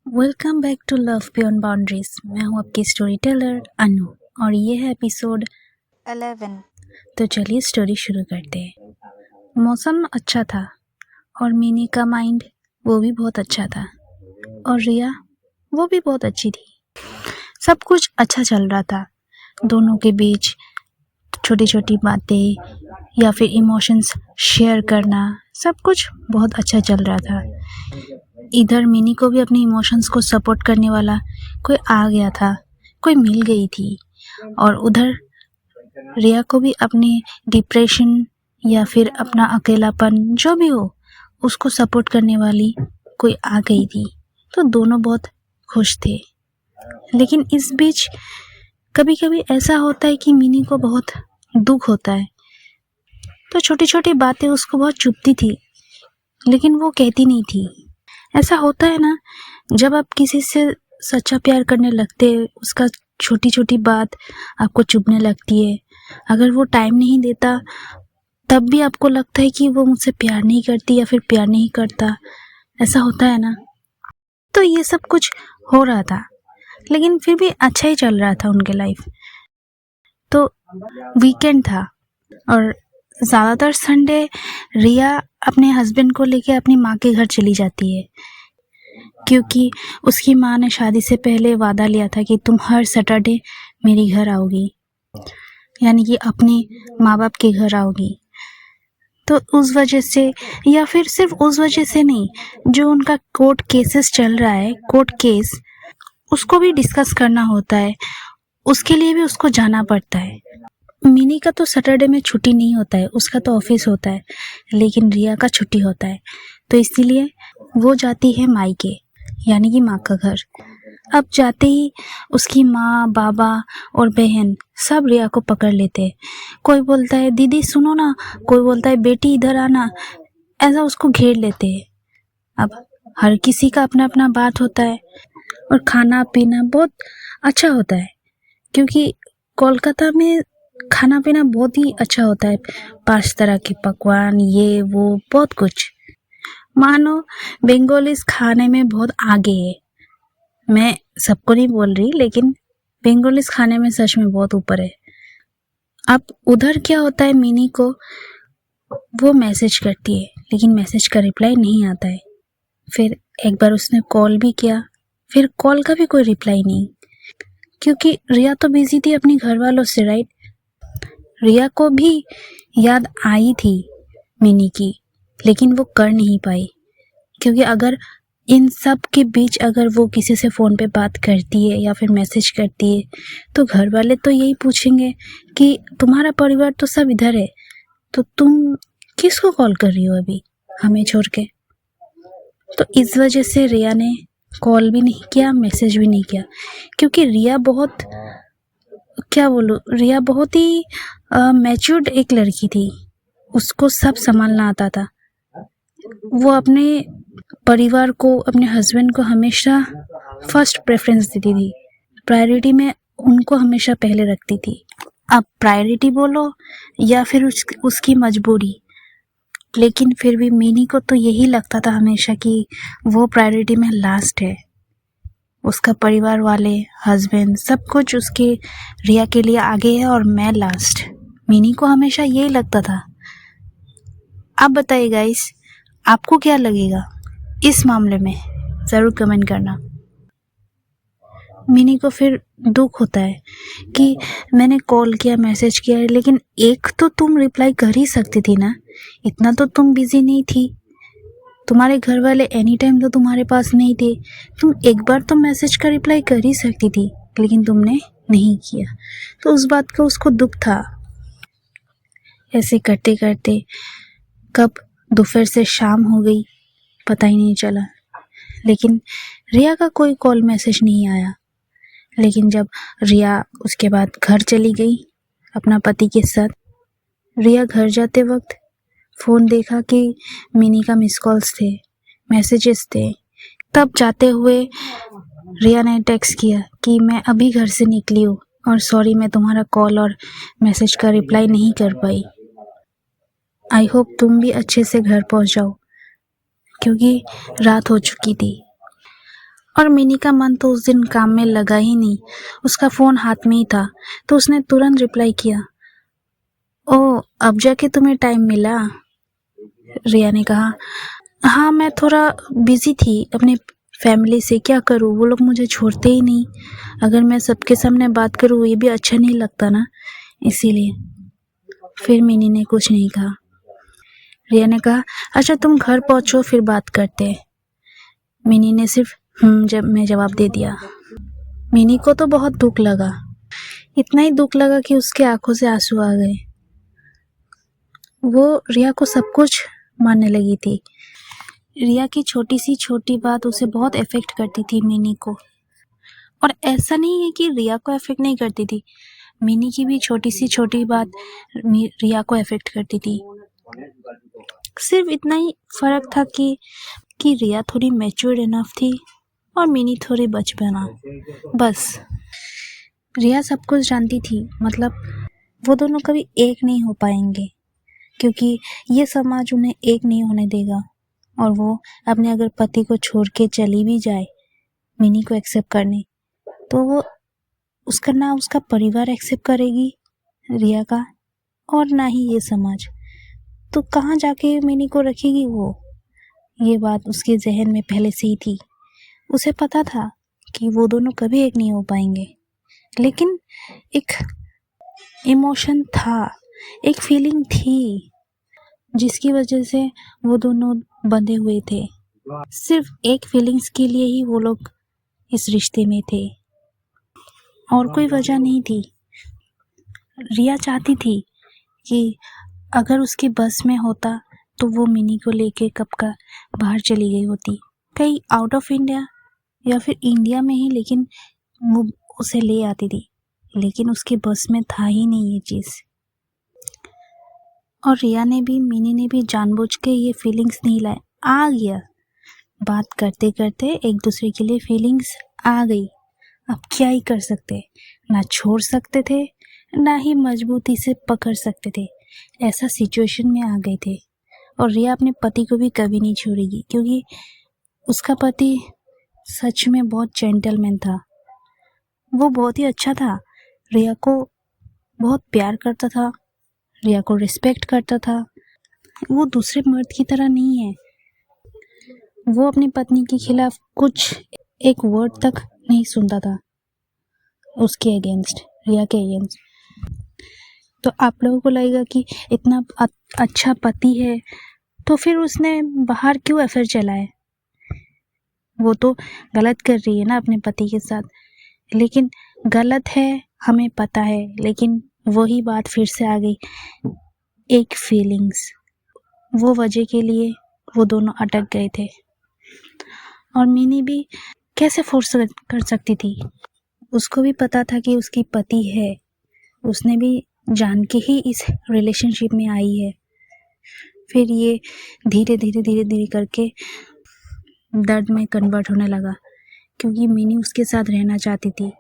Welcome back to love beyond boundaries. मैं हूँ आपकी स्टोरी टेलर अनु और ये है एपिसोड 11। तो चलिए स्टोरी शुरू करते हैं। मौसम अच्छा था और मिनी का माइंड वो भी बहुत अच्छा था और रिया वो भी बहुत अच्छी थी। सब कुछ अच्छा चल रहा था। दोनों के बीच छोटी छोटी बातें या फिर इमोशंस शेयर करना सब कुछ बहुत अच्छा चल रहा था। इधर मिनी को भी अपने इमोशंस को सपोर्ट करने वाला कोई आ गया था, कोई मिल गई थी। और उधर रिया को भी अपने डिप्रेशन या फिर अपना अकेलापन जो भी हो उसको सपोर्ट करने वाली कोई आ गई थी। तो दोनों बहुत खुश थे। लेकिन इस बीच कभी कभी ऐसा होता है कि मिनी को बहुत दुख होता है, तो छोटी छोटी बातें उसको बहुत चुभती थी लेकिन वो कहती नहीं थी। ऐसा होता है ना, जब आप किसी से सच्चा प्यार करने लगते हैं उसका छोटी छोटी बात आपको चुभने लगती है। अगर वो टाइम नहीं देता तब भी आपको लगता है कि वो मुझसे प्यार नहीं करती या फिर प्यार नहीं करता। ऐसा होता है ना। तो ये सब कुछ हो रहा था लेकिन फिर भी अच्छा ही चल रहा था उनके लाइफ। तो वीकेंड था और ज़्यादातर संडे रिया अपने हस्बैंड को लेके अपनी माँ के घर चली जाती है, क्योंकि उसकी माँ ने शादी से पहले वादा लिया था कि तुम हर सैटरडे मेरे घर आओगी, यानी कि अपने माँ बाप के घर आओगी। तो उस वजह से या फिर सिर्फ उस वजह से नहीं, जो उनका कोर्ट केसेस चल रहा है, कोर्ट केस उसको भी डिस्कस करना होता है, उसके लिए भी उसको जाना पड़ता है। मिनी का तो सैटरडे में छुट्टी नहीं होता है, उसका तो ऑफिस होता है, लेकिन रिया का छुट्टी होता है। तो इसीलिए वो जाती है मायके, यानी कि माँ का घर। अब जाते ही उसकी माँ, बाबा और बहन सब रिया को पकड़ लेते हैं। कोई बोलता है दीदी सुनो ना, कोई बोलता है बेटी इधर आना, ऐसा उसको घेर लेते हैं। अब हर किसी का अपना अपना बात होता है और खाना पीना बहुत अच्छा होता है, क्योंकि कोलकाता में खाना पीना बहुत ही अच्छा होता है। 5 तरह के पकवान, ये वो बहुत कुछ। मानो बंगालीज खाने में बहुत आगे है। मैं सबको नहीं बोल रही, लेकिन बंगालीज खाने में सच में बहुत ऊपर है। अब उधर क्या होता है, मिनी को वो मैसेज करती है लेकिन मैसेज का रिप्लाई नहीं आता है। फिर एक बार उसने कॉल भी किया, फिर कॉल का भी कोई रिप्लाई नहीं, क्योंकि रिया तो बिजी थी अपने घर वालों से, राइट। रिया को भी याद आई थी मिनी की, लेकिन वो कर नहीं पाई, क्योंकि अगर इन सब के बीच अगर वो किसी से फ़ोन पे बात करती है या फिर मैसेज करती है तो घर वाले तो यही पूछेंगे कि तुम्हारा परिवार तो सब इधर है, तो तुम किसको कॉल कर रही हो अभी हमें छोड़ के। तो इस वजह से रिया ने कॉल भी नहीं किया, मैसेज भी नहीं किया, क्योंकि रिया बहुत, क्या बोलूँ, रिया बहुत ही मैच्योर्ड एक लड़की थी। उसको सब संभालना आता था। वो अपने परिवार को, अपने हस्बैंड को हमेशा फर्स्ट प्रेफरेंस देती थी, प्रायोरिटी में उनको हमेशा पहले रखती थी। अब प्रायोरिटी बोलो या फिर उसकी मजबूरी, लेकिन फिर भी मिनी को तो यही लगता था हमेशा कि वो प्रायोरिटी में लास्ट है। उसका परिवार वाले, हस्बैंड, सब कुछ उसके रिया के लिए आगे है और मैं लास्ट। मिनी को हमेशा यही लगता था। आप बताइए गाइस, आपको क्या लगेगा इस मामले में, ज़रूर कमेंट करना। मिनी को फिर दुख होता है कि मैंने कॉल किया, मैसेज किया, लेकिन एक तो तुम रिप्लाई कर ही सकती थी ना, इतना तो तुम बिजी नहीं थी। तुम्हारे घर वाले एनी टाइम तो तुम्हारे पास नहीं थे, तुम एक बार तो मैसेज का रिप्लाई कर ही सकती थी, लेकिन तुमने नहीं किया। तो उस बात का उसको दुख था। ऐसे करते करते कब दोपहर से शाम हो गई पता ही नहीं चला, लेकिन रिया का कोई कॉल मैसेज नहीं आया। लेकिन जब रिया उसके बाद घर चली गई अपना पति के साथ, रिया घर जाते वक्त फ़ोन देखा कि मिनी का मिस कॉल्स थे, मैसेजेस थे। तब जाते हुए रिया ने टेक्स्ट किया कि मैं अभी घर से निकली हूँ और सॉरी मैं तुम्हारा कॉल और मैसेज का रिप्लाई नहीं कर पाई। आई होप तुम भी अच्छे से घर पहुँच जाओ, क्योंकि रात हो चुकी थी। और मिनी का मन तो उस दिन काम में लगा ही नहीं, उसका फ़ोन हाथ में ही था। तो उसने तुरंत रिप्लाई किया, ओह अब जाके तुम्हें टाइम मिला। रिया ने कहा, हाँ मैं थोड़ा बिजी थी अपने फैमिली से, क्या करूँ, वो लोग मुझे छोड़ते ही नहीं। अगर मैं सबके सामने बात करूँ ये भी अच्छा नहीं लगता ना, इसीलिए। फिर मिनी ने कुछ नहीं कहा। रिया ने कहा, अच्छा तुम घर पहुँचो फिर बात करते हैं। मिनी ने सिर्फ जब मैं जवाब दे दिया। मिनी को तो बहुत दुख लगा, इतना ही दुख लगा कि उसके आंखों से आंसू आ गए। वो रिया को सब कुछ मानने लगी थी। रिया की छोटी सी छोटी बात उसे बहुत इफेक्ट करती थी मिनी को। और ऐसा नहीं है कि रिया को इफेक्ट नहीं करती थी, मिनी की भी छोटी सी छोटी बात रिया को इफेक्ट करती थी। सिर्फ इतना ही फर्क था कि रिया थोड़ी मैच्योर इनफ थी और मिनी थोड़ी बचपना, बस। रिया सब कुछ जानती थी, मतलब वो दोनों कभी एक नहीं हो पाएंगे, क्योंकि ये समाज उन्हें एक नहीं होने देगा। और वो अपने अगर पति को छोड़ के चली भी जाए मिनी को एक्सेप्ट करने, तो वो उसका ना उसका परिवार एक्सेप्ट करेगी रिया का, और ना ही ये समाज। तो कहाँ जाके मिनी को रखेगी वो? ये बात उसके जहन में पहले से ही थी। उसे पता था कि वो दोनों कभी एक नहीं हो पाएंगे, लेकिन एक इमोशन था, एक फीलिंग थी जिसकी वजह से वो दोनों बंधे हुए थे। सिर्फ एक फीलिंग्स के लिए ही वो लोग इस रिश्ते में थे, और कोई वजह नहीं थी। रिया चाहती थी कि अगर उसके बस में होता तो वो मिनी को लेके कब का बाहर चली गई होती, कहीं आउट ऑफ इंडिया या फिर इंडिया में ही, लेकिन वो उसे ले आती थी। लेकिन उसके बस में था ही नहीं ये चीज़। और रिया ने भी मिनी ने भी जानबूझ के ये फीलिंग्स नहीं लाए, आ गया। बात करते करते एक दूसरे के लिए फीलिंग्स आ गई। अब क्या ही कर सकते, ना छोड़ सकते थे ना ही मजबूती से पकड़ सकते थे। ऐसा सिचुएशन में आ गए थे। और रिया अपने पति को भी कभी नहीं छोड़ेगी, क्योंकि उसका पति सच में बहुत जेंटलमैन था। वो बहुत ही अच्छा था, रिया को बहुत प्यार करता था, रिया को रिस्पेक्ट करता था। वो दूसरे मर्द की तरह नहीं है। वो अपनी पत्नी के खिलाफ कुछ एक वर्ड तक नहीं सुनता था उसके अगेंस्ट, रिया के अगेंस्ट। तो आप लोगों को लगेगा कि इतना अच्छा पति है तो फिर उसने बाहर क्यों अफेयर चलाए? वो तो गलत कर रही है ना अपने पति के साथ। लेकिन गलत है हमें पता है, लेकिन वही बात फिर से आ गई, एक फीलिंग्स। वो वजह के लिए वो दोनों अटक गए थे। और मिनी भी कैसे फोर्स कर सकती थी? उसको भी पता था कि उसकी पति है, उसने भी जान के ही इस रिलेशनशिप में आई है। फिर ये धीरे धीरे करके दर्द में कन्वर्ट होने लगा, क्योंकि मिनी उसके साथ रहना चाहती थी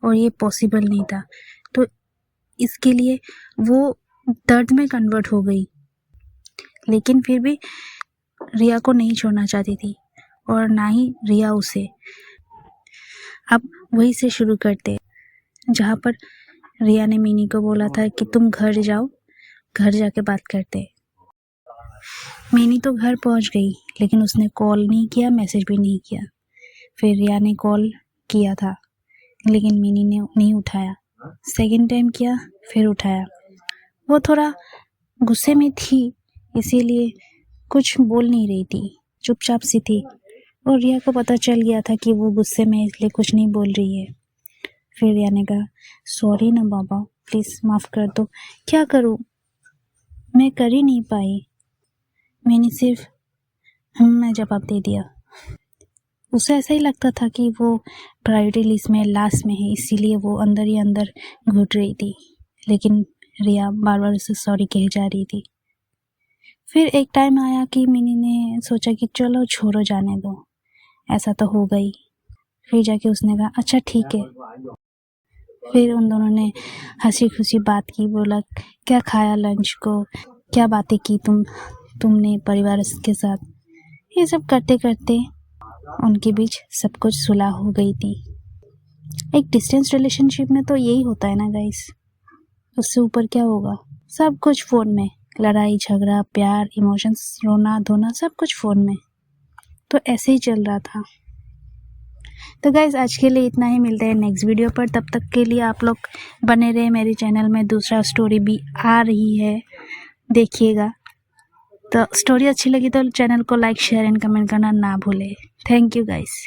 और ये पॉसिबल नहीं था। तो इसके लिए वो दर्द में कन्वर्ट हो गई, लेकिन फिर भी रिया को नहीं छोड़ना चाहती थी और ना ही रिया उसे। अब वही से शुरू करते जहाँ पर रिया ने मिनी को बोला था कि तुम घर जाओ, घर जाके बात करते। मिनी तो घर पहुँच गई, लेकिन उसने कॉल नहीं किया, मैसेज भी नहीं किया। फिर रिया ने कॉल किया था, लेकिन मिनी ने नहीं उठाया। सेकंड टाइम किया, फिर उठाया। वो थोड़ा गुस्से में थी, इसीलिए कुछ बोल नहीं रही थी, चुपचाप सी थी। और रिया को पता चल गया था कि वो गुस्से में इसलिए कुछ नहीं बोल रही है। फिर रिया ने कहा, सॉरी ना बाबा, प्लीज़ माफ़ कर दो। क्या करूँ, मैं कर ही नहीं पाई। मैंने सिर्फ मैं जवाब दे दिया। उसे ऐसा ही लगता था कि वो प्रायोरिटी लिस्ट में लास्ट में है, इसीलिए वो अंदर ही अंदर घुट रही थी। लेकिन रिया बार बार उसे सॉरी कहे जा रही थी। फिर एक टाइम आया कि मिनी ने सोचा कि चलो छोड़ो, जाने दो, ऐसा तो हो गई। फिर जाके उसने कहा अच्छा ठीक है। फिर उन दोनों ने हंसी खुशी बात की, बोला क्या खाया लंच को, क्या बातें की तुमने परिवार के साथ। ये सब करते करते उनके बीच सब कुछ सुलह हो गई थी। एक डिस्टेंस रिलेशनशिप में तो यही होता है ना गाइस, उससे ऊपर क्या होगा। सब कुछ फ़ोन में, लड़ाई झगड़ा प्यार इमोशंस रोना धोना सब कुछ फ़ोन में, तो ऐसे ही चल रहा था। तो गाइस आज के लिए इतना ही, मिलते हैं नेक्स्ट वीडियो पर। तब तक के लिए आप लोग बने रहे मेरे चैनल में, दूसरा स्टोरी भी आ रही है, देखिएगा। तो स्टोरी अच्छी लगी तो चैनल को लाइक शेयर एंड कमेंट करना ना भूले। Thank you guys.